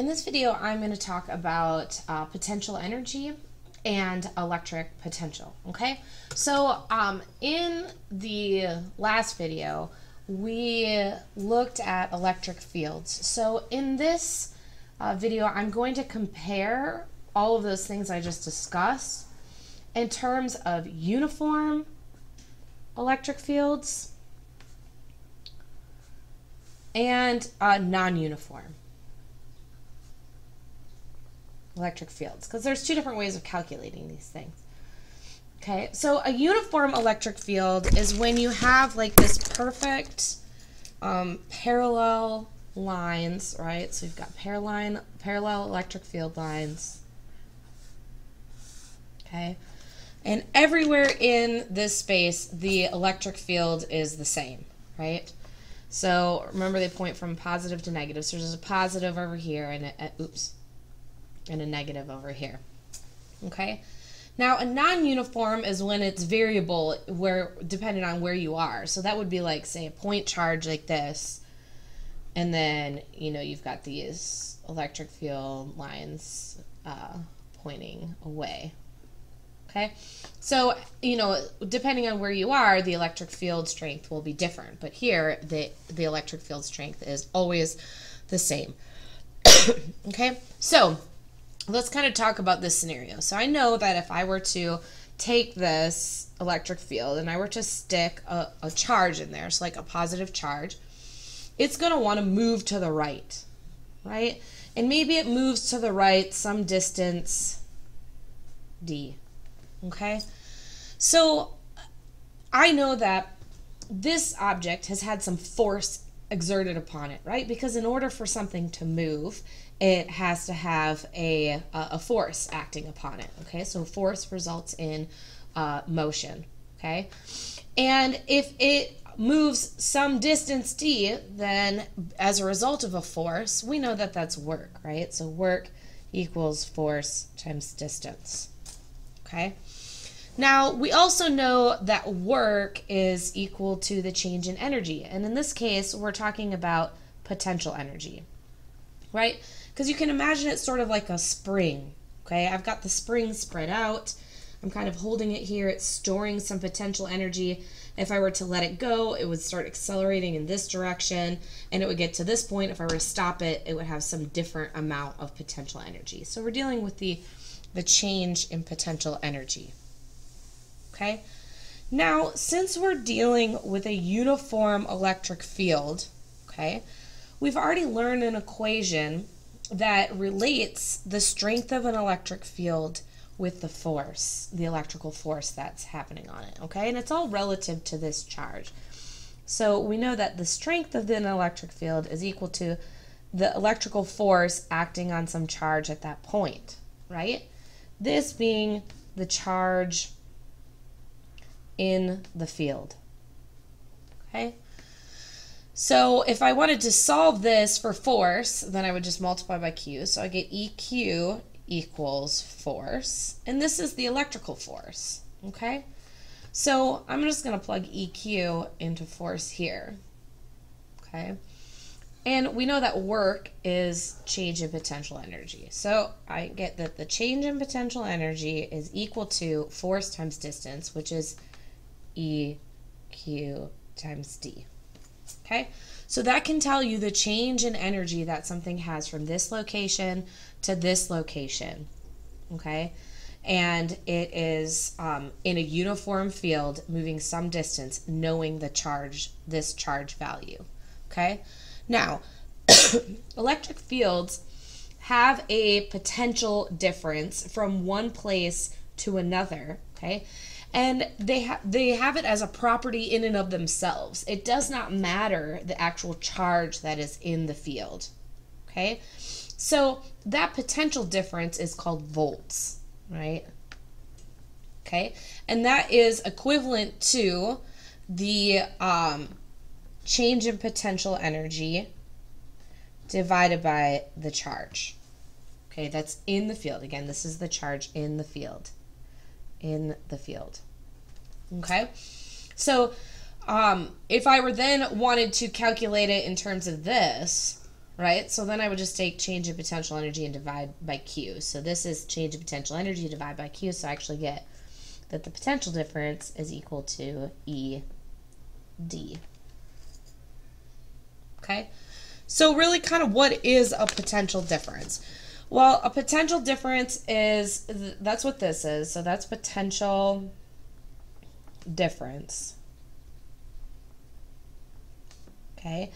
In this video, I'm going to talk about potential energy and electric potential, okay? So in the last video, we looked at electric fields. So in this video, I'm going to compare all of those things I just discussed in terms of uniform electric fields and non-uniform electric fields, because there's two different ways of calculating these things. Okay, so a uniform electric field is when you have like this perfect parallel lines, right? So you've got parallel electric field lines. Okay, and everywhere in this space, the electric field is the same, right? So remember, they point from positive to negative. So there's a positive over here and and a negative over here. Okay. Now a non-uniform is when it's variable, where depending on where you are. So that would be like, say, a point charge like this, and then you've got these electric field lines pointing away. Okay, so depending on where you are, the electric field strength will be different. But here, the electric field strength is always the same. Okay, so let's kind of talk about this scenario. So I know that if I were to take this electric field and I were to stick a charge in there, so like a positive charge, it's going to want to move to the right, right? And maybe it moves to the right some distance d. Okay, so I know that this object has had some force exerted upon it, right? Because in order for something to move, it has to have a force acting upon it. Okay, so force results in motion. Okay, and if it moves some distance d, then as a result of a force, we know that that's work, right? So work equals force times distance. Okay. Now, we also know that work is equal to the change in energy. And in this case, we're talking about potential energy, right? Because you can imagine it sort of like a spring, okay? I've got the spring spread out. I'm kind of holding it here. It's storing some potential energy. If I were to let it go, it would start accelerating in this direction, and it would get to this point. If I were to stop it, it would have some different amount of potential energy. So we're dealing with the change in potential energy. Okay, now since we're dealing with a uniform electric field, okay, we've already learned an equation that relates the strength of an electric field with the force, the electrical force that's happening on it, okay, and it's all relative to this charge. So we know that the strength of an electric field is equal to the electrical force acting on some charge at that point, right? This being the charge in the field. Okay, so if I wanted to solve this for force, then I would just multiply by Q. So I get EQ equals force, and this is the electrical force. Okay, so I'm just going to plug EQ into force here. Okay, and we know that work is change in potential energy. So I get that the change in potential energy is equal to force times distance, which is EQ times D. Okay, so that can tell you the change in energy that something has from this location to this location. Okay, and it is in a uniform field moving some distance, knowing the charge, this charge value. Okay, now electric fields have a potential difference from one place to another. Okay, and they have it as a property in and of themselves. It does not matter the actual charge that is in the field. Okay, so that potential difference is called volts, right? Okay, and that is equivalent to the change in potential energy divided by the charge. Okay, that's in the field. Again, this is the charge in the field. In the field. Okay, so if I were then wanted to calculate it in terms of this, right? So then I would just take change in potential energy and divide by Q. So this is change in potential energy divided by Q, so I actually get that the potential difference is equal to ED. Okay? So really kind of what is a potential difference? Well, a potential difference is, that's what this is. So that's potential difference. Okay?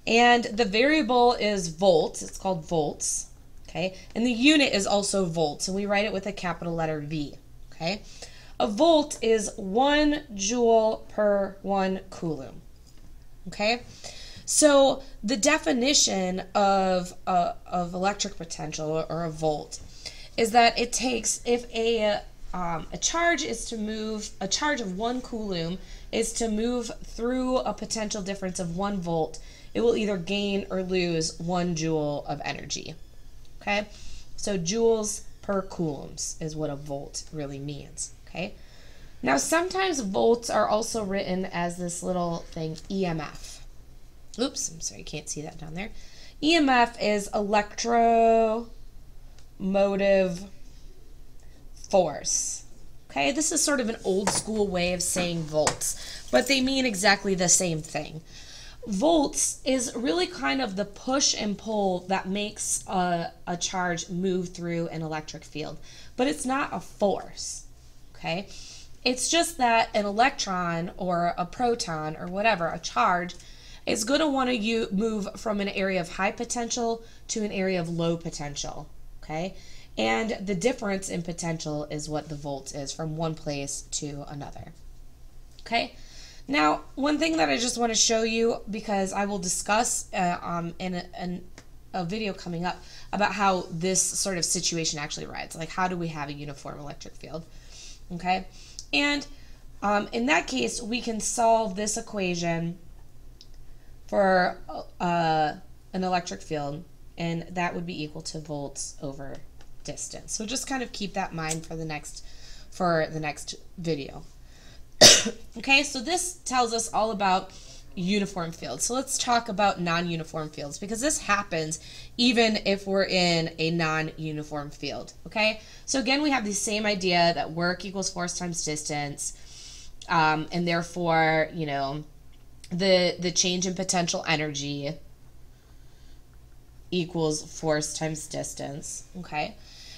And the variable is volts. It's called volts. Okay? And the unit is also volts, and we write it with a capital letter V. Okay? A volt is 1 joule per 1 coulomb. Okay? So the definition of electric potential, or a volt, is that it takes, if a charge is to move, a charge of 1 coulomb is to move through a potential difference of 1 volt, it will either gain or lose 1 joule of energy. Okay? So joules per coulombs is what a volt really means. Okay? Now sometimes volts are also written as this little thing, EMF. Oops, I'm sorry, you can't see that down there. EMF is electromotive force. Okay, this is sort of an old school way of saying volts, but they mean exactly the same thing. Volts is really kind of the push and pull that makes a charge move through an electric field, but it's not a force. Okay, it's just that an electron or a proton or whatever, a charge, is going to want to move from an area of high potential to an area of low potential, okay? And the difference in potential is what the volt is from one place to another, okay? Now, one thing that I just want to show you, because I will discuss in a video coming up about how this sort of situation actually rides, like how do we have a uniform electric field, okay? And in that case, we can solve this equation for an electric field, and that would be equal to volts over distance. So just kind of keep that in mind for the next video. Okay, so this tells us all about uniform fields. So let's talk about non-uniform fields, because this happens even if we're in a non-uniform field. Okay, so again, we have the same idea that work equals force times distance, and therefore, you know, the change in potential energy equals force times distance, okay?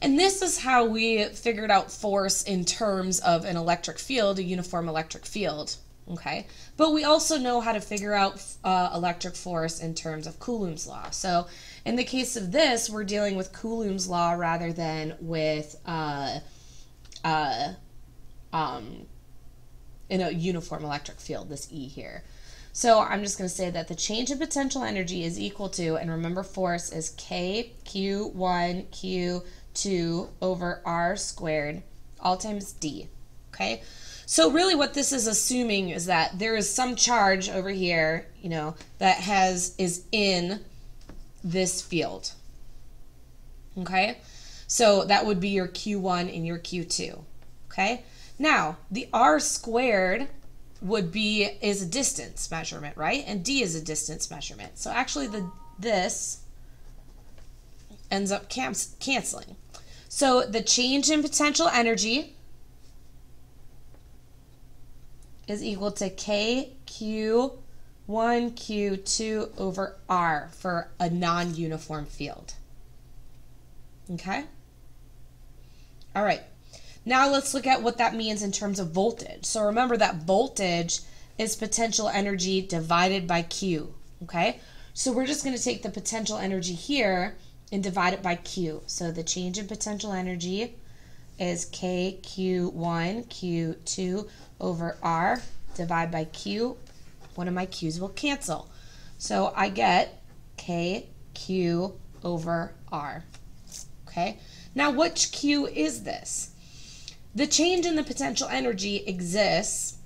And this is how we figured out force in terms of an electric field, a uniform electric field, okay? But we also know how to figure out electric force in terms of Coulomb's law. So in the case of this, we're dealing with Coulomb's law rather than with in a uniform electric field, this E here. So I'm just going to say that the change in potential energy is equal to, and remember force is K Q1 Q2 over R squared, all times D, okay? So really what this is assuming is that there is some charge over here, you know, that is in this field, okay? So that would be your Q1 and your Q2, okay? Now, the R squared is a distance measurement, right? And D is a distance measurement. So actually this ends up canceling. So the change in potential energy is equal to K Q1 Q2 over R for a non-uniform field. Okay? All right. Now let's look at what that means in terms of voltage. So remember that voltage is potential energy divided by Q, okay? So we're just going to take the potential energy here and divide it by Q. So the change in potential energy is KQ1 Q2 over R divided by Q. One of my Q's will cancel. So I get KQ over R, okay? Now which Q is this? The change in the potential energy exists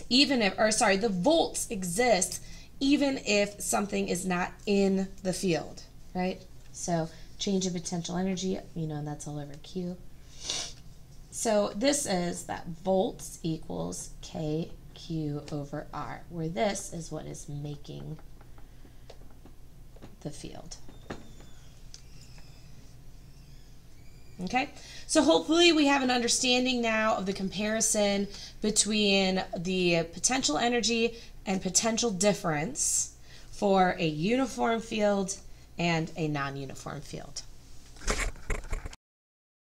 even if, the volts exist even if something is not in the field, right? So change in potential energy, you know, that's all over Q. So this is that volts equals KQ over R, where this is what is making the field. Okay, so hopefully we have an understanding now of the comparison between the potential energy and potential difference for a uniform field and a non-uniform field.